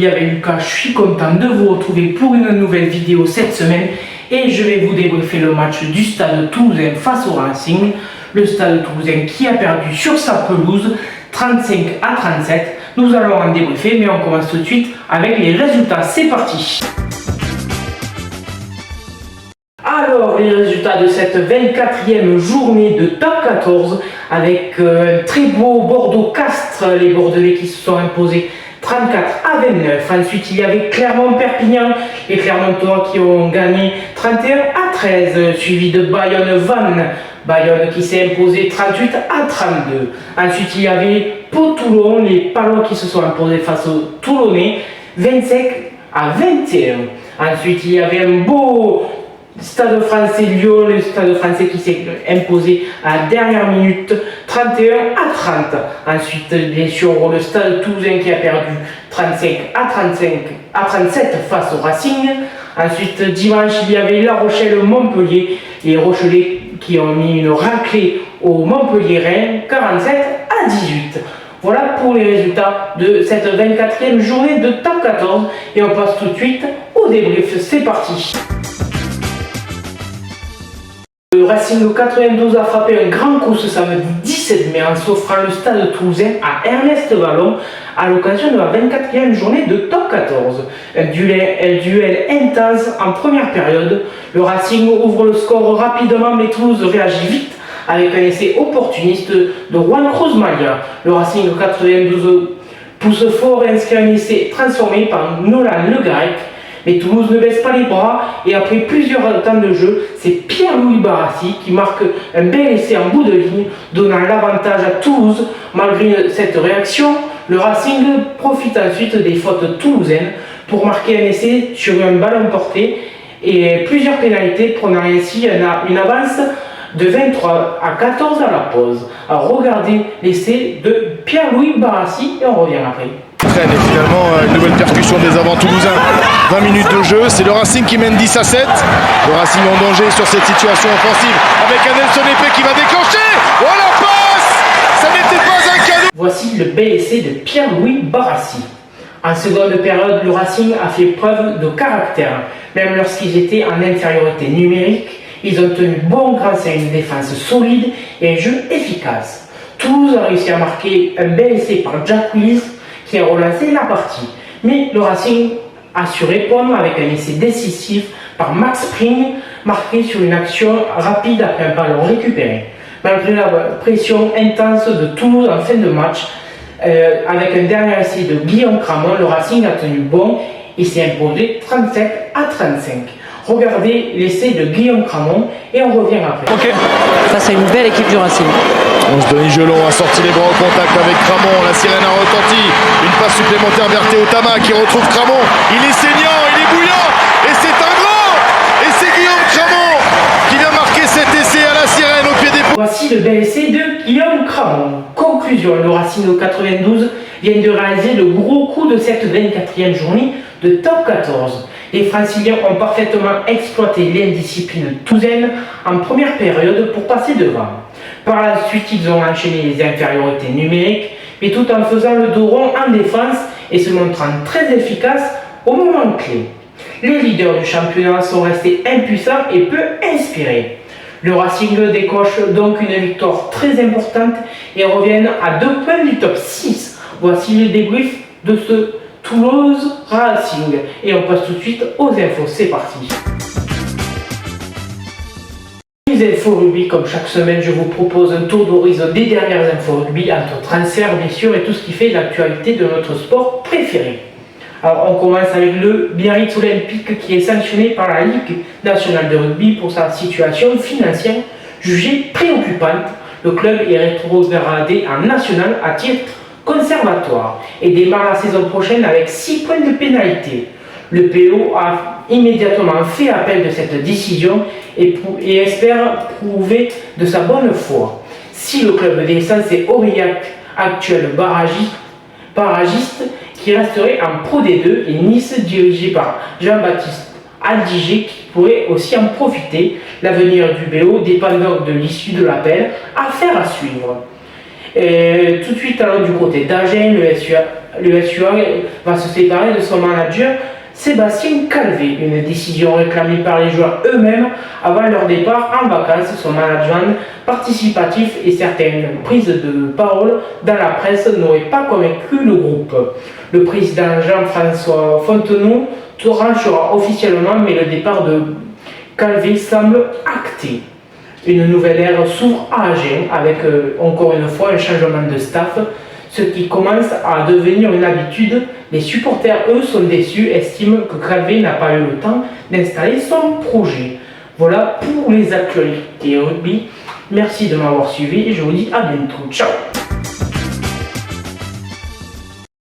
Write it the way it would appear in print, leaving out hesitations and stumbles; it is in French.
Julie avec Lucas, je suis content de vous retrouver pour une nouvelle vidéo cette semaine et je vais vous débriefer le match du Stade Toulousain face au Racing. Le Stade Toulousain qui a perdu sur sa pelouse 35-37. Nous allons en débriefer mais on commence tout de suite avec les résultats. C'est parti. Alors, les résultats de cette 24e journée de top 14 avec un très beau Bordeaux-Castres, les Bordelais qui se sont imposés 34-29. Ensuite, il y avait Clermont-Perpignan et Clermontois qui ont gagné 31-13, suivi de Bayonne-Vannes. Bayonne qui s'est imposé 38-32. Ensuite, il y avait Pau-Toulon, les Palois qui se sont imposés face aux Toulonnais 25-21. Ensuite, il y avait un beau Stade français Lyon, le Stade français qui s'est imposé à la dernière minute 31-30. Ensuite, bien sûr, le Stade Toulousain qui a perdu 35-37 face au Racing. Ensuite, dimanche, il y avait La Rochelle-Montpellier, les Rochelais qui ont mis une raclée au Montpellier-Rennes 47-18. Voilà pour les résultats de cette 24e journée de top 14 et on passe tout de suite au débrief. C'est parti. Le Racing 92 a frappé un grand coup ce samedi 17 mai en s'offrant le Stade Toulousain à Ernest Vallon à l'occasion de la 24e journée de top 14. Un duel intense en première période. Le Racing ouvre le score rapidement mais Toulouse réagit vite avec un essai opportuniste de Juan Cruz-Malia. Le Racing 92 pousse fort et inscrit un essai transformé par Nolan Le Garec. Mais Toulouse ne baisse pas les bras et après plusieurs temps de jeu, c'est Pierre-Louis Barassi qui marque un bel essai en bout de ligne, donnant l'avantage à Toulouse. Malgré cette réaction, le Racing profite ensuite des fautes toulousaines pour marquer un essai sur un ballon porté et plusieurs pénalités, prenant ainsi une avance de 23-14 à la pause. Alors regardez l'essai de Pierre-Louis Barassi et on revient après. Et finalement une nouvelle percussion des avants toulousains. 20 minutes de jeu, c'est le Racing qui mène 10-7. Le Racing en danger sur cette situation offensive avec un Nelson Épée qui va déclencher. Oh la passe! Ça n'était pas un cadeau. Voici le bel essai de Pierre-Louis Barassi. En seconde période, le Racing a fait preuve de caractère. Même lorsqu'ils étaient en infériorité numérique, ils ont tenu bon grâce à une défense solide et un jeu efficace. Toulouse a réussi à marquer un bel essai par Jack Willis qui a relancé la partie. Mais le Racing a su répondre avec un essai décisif par Max Spring, marqué sur une action rapide après un ballon récupéré. Malgré la pression intense de Toulouse en fin de match, avec un dernier essai de Guillaume Cramon, le Racing a tenu bon et s'est imposé 37-35. Regardez l'essai de Guillaume Cramon et on revient après. Face à une belle équipe du Racing. Denis Gelon a sorti les bras au contact avec Cramon, la sirène a retenti, une passe supplémentaire vers Théo Tama qui retrouve Cramon, il est saignant, il est bouillant, et c'est un grand, et c'est Guillaume Cramon qui vient marquer cet essai à la sirène au pied des... Voici le bel essai de Guillaume Cramon. Conclusion, le Racing au 92 vient de réaliser le gros coup de cette 24e journée de top 14. Les Franciliens ont parfaitement exploité l'indiscipline toulousaine en première période pour passer devant. Par la suite, ils ont enchaîné les infériorités numériques, mais tout en faisant le dos rond en défense et se montrant très efficaces au moment clé. Les leaders du championnat sont restés impuissants et peu inspirés. Le Racing décoche donc une victoire très importante et reviennent à 2 points du top 6. Voici le débrief de ce Toulouse Racing. Et on passe tout de suite aux infos, c'est parti. Les infos rugby, comme chaque semaine, je vous propose un tour d'horizon des dernières infos rugby, entre transferts bien sûr et tout ce qui fait l'actualité de notre sport préféré. Alors on commence avec le Biarritz Olympique qui est sanctionné par la Ligue nationale de rugby pour sa situation financière jugée préoccupante. Le club est rétrogradé en national à titre conservatoire et démarre la saison prochaine avec 6 points de pénalité. Le PO a immédiatement fait appel de cette décision et espère prouver de sa bonne foi. Si le club descend, c'est Aurillac, actuel barragiste, qui resterait en Pro D2 et Nice, dirigé par Jean-Baptiste Aldiger, qui pourrait aussi en profiter. L'avenir du BO dépendant de l'issue de l'appel, affaire à suivre. Et tout de suite alors du côté d'Agen, le l'USUA va se séparer de son manager Sébastien Calvé, une décision réclamée par les joueurs eux-mêmes avant leur départ en vacances. Son management participatif et certaines prises de parole dans la presse n'auraient pas convaincu le groupe. Le président Jean-François Fontenot tranchera officiellement, mais le départ de Calvé semble acté. Une nouvelle ère s'ouvre à Agen avec encore une fois un changement de staff, ce qui commence à devenir une habitude. Les supporters, eux, sont déçus, estiment que Calvé n'a pas eu le temps d'installer son projet. Voilà pour les actualités rugby. Merci de m'avoir suivi et je vous dis à bientôt. Ciao.